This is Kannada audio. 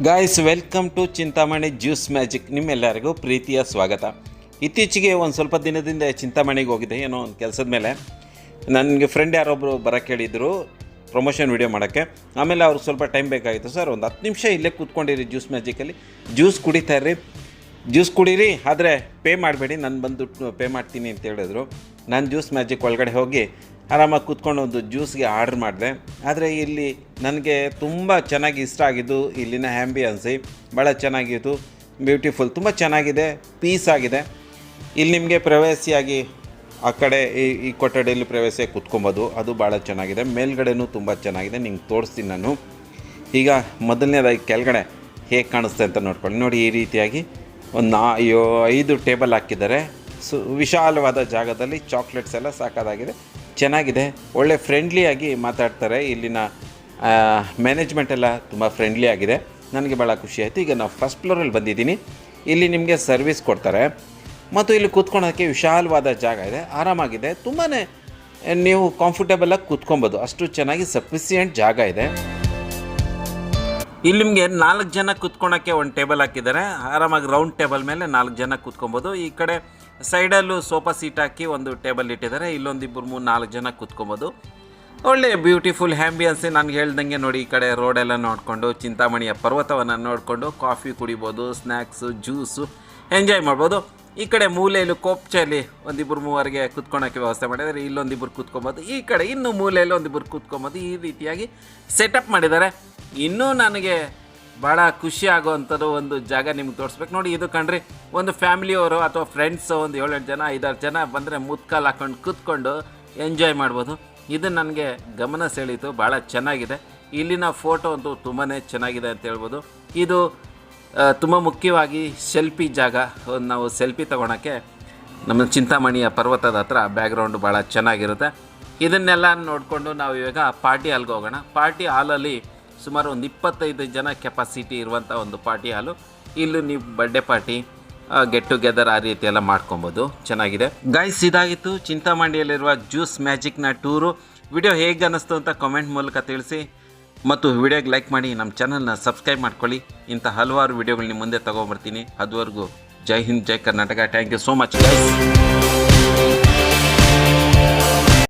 Guys welcome to Chintamani juice magic. ನಿಮ್ಮೆಲ್ಲರಿಗೂ ಪ್ರೀತಿಯ ಸ್ವಾಗತ. ಇತ್ತೀಚೆಗೆ ಒಂದು ಸ್ವಲ್ಪ ದಿನದಿಂದ ಚಿಂತಾಮಣಿಗೆ ಹೋಗಿದ್ದೆ, ಏನೋ ಒಂದು ಕೆಲಸದ ಮೇಲೆ. ನನಗೆ ಫ್ರೆಂಡ್ ಯಾರೊಬ್ಬರು ಬರೋಕ್ಕೆ ಹೇಳಿದರು ಪ್ರಮೋಷನ್ ವೀಡಿಯೋ ಮಾಡೋಕ್ಕೆ. ಆಮೇಲೆ ಅವ್ರಿಗೆ ಸ್ವಲ್ಪ ಟೈಮ್ ಬೇಕಾಗಿತ್ತು. ಸರ್ ಒಂದು 10 ನಿಮಿಷ ಇಲ್ಲೇ ಕೂತ್ಕೊಂಡಿರಿ ಜ್ಯೂಸ್ ಮ್ಯಾಜಿಕಲ್ಲಿ, ಜ್ಯೂಸ್ ಕುಡಿತಾಯಿರ್ರಿ, ಜ್ಯೂಸ್ ಕುಡೀರಿ, ಆದರೆ ಪೇ ಮಾಡಬೇಡಿ, ನಾನು ಬಂದು ಪೇ ಮಾಡ್ತೀನಿ ಅಂತ ಹೇಳಿದ್ರು. ನಾನು ಜ್ಯೂಸ್ ಮ್ಯಾಜಿಕ್ ಒಳಗಡೆ ಹೋಗಿ ಆರಾಮಾಗಿ ಕೂತ್ಕೊಂಡು ಒಂದು ಜ್ಯೂಸ್ಗೆ ಆರ್ಡ್ರ್ ಮಾಡಿದೆ. ಆದರೆ ಇಲ್ಲಿ ನನಗೆ ತುಂಬ ಚೆನ್ನಾಗಿ ಇಷ್ಟ ಆಗಿದ್ದು ಇಲ್ಲಿನ ಆ್ಯಂಬಿಯನ್ಸಿ ಭಾಳ ಚೆನ್ನಾಗಿತ್ತು, ಬ್ಯೂಟಿಫುಲ್, ತುಂಬ ಚೆನ್ನಾಗಿದೆ, ಪೀಸ್ ಆಗಿದೆ. ಇಲ್ಲಿ ನಿಮಗೆ ಪ್ರವೇಶಿಯಾಗಿ ಆ ಕಡೆ ಈ ಕೊಠಡಿಯಲ್ಲಿ ಪ್ರವೇಶಿಯಾಗಿ ಕೂತ್ಕೊಬೋದು, ಅದು ಭಾಳ ಚೆನ್ನಾಗಿದೆ. ಮೇಲ್ಗಡೆನೂ ತುಂಬ ಚೆನ್ನಾಗಿದೆ, ನಿಂಗೆ ತೋರಿಸ್ತೀನಿ ನಾನು. ಈಗ ಮೊದಲನೇದಾಗಿ ಕೆಳಗಡೆ ಹೇಗೆ ಕಾಣಿಸ್ತೆ ಅಂತ ನೋಡ್ಕೊಳ್ಳಿ. ನೋಡಿ, ಈ ರೀತಿಯಾಗಿ ಒಂದು 5 ಟೇಬಲ್ ಹಾಕಿದ್ದಾರೆ. ವಿಶಾಲವಾದ ಜಾಗದಲ್ಲಿ ಚಾಕ್ಲೇಟ್ಸ್ ಎಲ್ಲ ಸಾಕಾಗಿದೆ, ಚೆನ್ನಾಗಿದೆ. ಒಳ್ಳೆ ಫ್ರೆಂಡ್ಲಿಯಾಗಿ ಮಾತಾಡ್ತಾರೆ. ಇಲ್ಲಿನ ಮ್ಯಾನೇಜ್ಮೆಂಟ್ ಎಲ್ಲ ತುಂಬ ಫ್ರೆಂಡ್ಲಿ ಆಗಿದೆ, ನನಗೆ ಭಾಳ ಖುಷಿ ಆಯಿತು. ಈಗ ನಾವು ಫಸ್ಟ್ ಫ್ಲೋರಲ್ಲಿ ಬಂದಿದ್ದೀನಿ. ಇಲ್ಲಿ ನಿಮಗೆ ಸರ್ವಿಸ್ ಕೊಡ್ತಾರೆ ಮತ್ತು ಇಲ್ಲಿ ಕೂತ್ಕೊಳ್ಳೋಕ್ಕೆ ವಿಶಾಲವಾದ ಜಾಗ ಇದೆ, ಆರಾಮಾಗಿದೆ, ತುಂಬಾ ನೀವು ಕಂಫರ್ಟೇಬಲಾಗಿ ಕೂತ್ಕೊಬೋದು, ಅಷ್ಟು ಚೆನ್ನಾಗಿ ಸಫಿಸಿಯೆಂಟ್ ಜಾಗ ಇದೆ. ಇಲ್ಲಿ ನಿಮಗೆ 4 ಜನ ಕೂತ್ಕೊಳ್ಳೋಕ್ಕೆ ಒಂದು ಟೇಬಲ್ ಹಾಕಿದ್ದಾರೆ. ಆರಾಮಾಗಿ ರೌಂಡ್ ಟೇಬಲ್ ಮೇಲೆ 4 ಜನ ಕೂತ್ಕೊಬೋದು. ಈ ಕಡೆ ಸೈಡಲ್ಲೂ ಸೋಫಾ ಸೀಟ್ ಹಾಕಿ ಒಂದು ಟೇಬಲ್ ಇಟ್ಟಿದ್ದಾರೆ, ಇಲ್ಲೊಂದಿಬ್ಬರು 4 ಜನ ಕೂತ್ಕೊಬೋದು. ಒಳ್ಳೆ ಬ್ಯೂಟಿಫುಲ್ ಆ್ಯಂಬಿಯನ್ಸ್. ನಾನು ಹೇಳ್ದಂಗೆ ನೋಡಿ, ಈ ಕಡೆ ರೋಡೆಲ್ಲ ನೋಡಿಕೊಂಡು ಚಿಂತಾಮಣಿಯ ಪರ್ವತವನ್ನು ನೋಡಿಕೊಂಡು ಕಾಫಿ ಕುಡಿಬೋದು, ಸ್ನ್ಯಾಕ್ಸು, ಜ್ಯೂಸು ಎಂಜಾಯ್ ಮಾಡ್ಬೋದು. ಈ ಕಡೆ ಮೂಲೆಯಲ್ಲಿ ಕೋಪ್ಚಲ್ಲಿ 1-2-3 ಕೂತ್ಕೊಳ್ಳೋಕ್ಕೆ ವ್ಯವಸ್ಥೆ ಮಾಡಿದ್ದಾರೆ, ಇಲ್ಲೊಂದಿಬ್ಬರು ಕೂತ್ಕೊಬೋದು. ಈ ಕಡೆ ಇನ್ನು ಮೂಲೆಯಲ್ಲಿ 1-2 ಕೂತ್ಕೊಬೋದು. ಈ ರೀತಿಯಾಗಿ ಸೆಟಪ್ ಮಾಡಿದ್ದಾರೆ. ಇನ್ನೂ ನನಗೆ ಭಾಳ ಖುಷಿ ಆಗೋವಂಥದ್ದು ಒಂದು ಜಾಗ ನಿಮ್ಗೆ ತೋರಿಸ್ಬೇಕು. ನೋಡಿ, ಇದು ಕಣ್ರಿ, ಒಂದು ಫ್ಯಾಮಿಲಿಯವರು ಅಥವಾ ಫ್ರೆಂಡ್ಸು ಒಂದು 7-8 ಜನ 5-6 ಜನ ಬಂದರೆ ಮುತ್ಕಾಲು ಹಾಕೊಂಡು ಕೂತ್ಕೊಂಡು ಎಂಜಾಯ್ ಮಾಡ್ಬೋದು. ಇದು ನನಗೆ ಗಮನ ಸೆಳೀತು, ಭಾಳ ಚೆನ್ನಾಗಿದೆ. ಇಲ್ಲಿನ ಫೋಟೋ ಅಂತೂ ತುಂಬಾ ಚೆನ್ನಾಗಿದೆ ಅಂತ ಹೇಳ್ಬೋದು. ಇದು ತುಂಬ ಮುಖ್ಯವಾಗಿ ಸೆಲ್ಫಿ ಜಾಗ. ನಾವು ಸೆಲ್ಫಿ ತೊಗೊಳಕ್ಕೆ ನಮ್ಮ ಚಿಂತಾಮಣಿಯ ಪರ್ವತದ ಹತ್ರ ಬ್ಯಾಕ್ಗ್ರೌಂಡು ಭಾಳ ಚೆನ್ನಾಗಿರುತ್ತೆ. ಇದನ್ನೆಲ್ಲ ನೋಡಿಕೊಂಡು ನಾವು ಇವಾಗ ಪಾರ್ಟಿ ಹಾಲ್ಗೆ ಹೋಗೋಣ. ಪಾರ್ಟಿ ಹಾಲಲ್ಲಿ ಸುಮಾರು ಒಂದು 25 ಜನ ಕೆಪಾಸಿಟಿ ಇರುವಂಥ ಒಂದು ಪಾರ್ಟಿ ಹಾಲು. ಇಲ್ಲೂ ನೀವು ಬರ್ಡೇ ಪಾರ್ಟಿ, ಗೆಟ್ ಟುಗೆದರ್ ಆ ರೀತಿ ಎಲ್ಲ ಮಾಡ್ಕೊಬೋದು, ಚೆನ್ನಾಗಿದೆ. ಗೈಸ್, ಇದಾಗಿತ್ತು ಚಿಂತಾಮಣಿಯಲ್ಲಿರುವ ಜ್ಯೂಸ್ ಮ್ಯಾಜಿಕ್ನ ಟೂರು. ವಿಡಿಯೋ ಹೇಗೆ ಅನ್ನಿಸ್ತು ಅಂತ ಕಾಮೆಂಟ್ ಮೂಲಕ ತಿಳಿಸಿ ಮತ್ತು ವಿಡಿಯೋಗೆ ಲೈಕ್ ಮಾಡಿ, ನಮ್ಮ ಚಾನಲ್ನ ಸಬ್ಸ್ಕ್ರೈಬ್ ಮಾಡ್ಕೊಳ್ಳಿ. ಇಂಥ ಹಲವಾರು ವಿಡಿಯೋಗಳು ನಿಮ್ಮ ಮುಂದೆ ತೊಗೊಬರ್ತೀನಿ. ಅದುವರೆಗೂ ಜೈ ಹಿಂದ್, ಜೈ Karnataka. Thank you so much guys.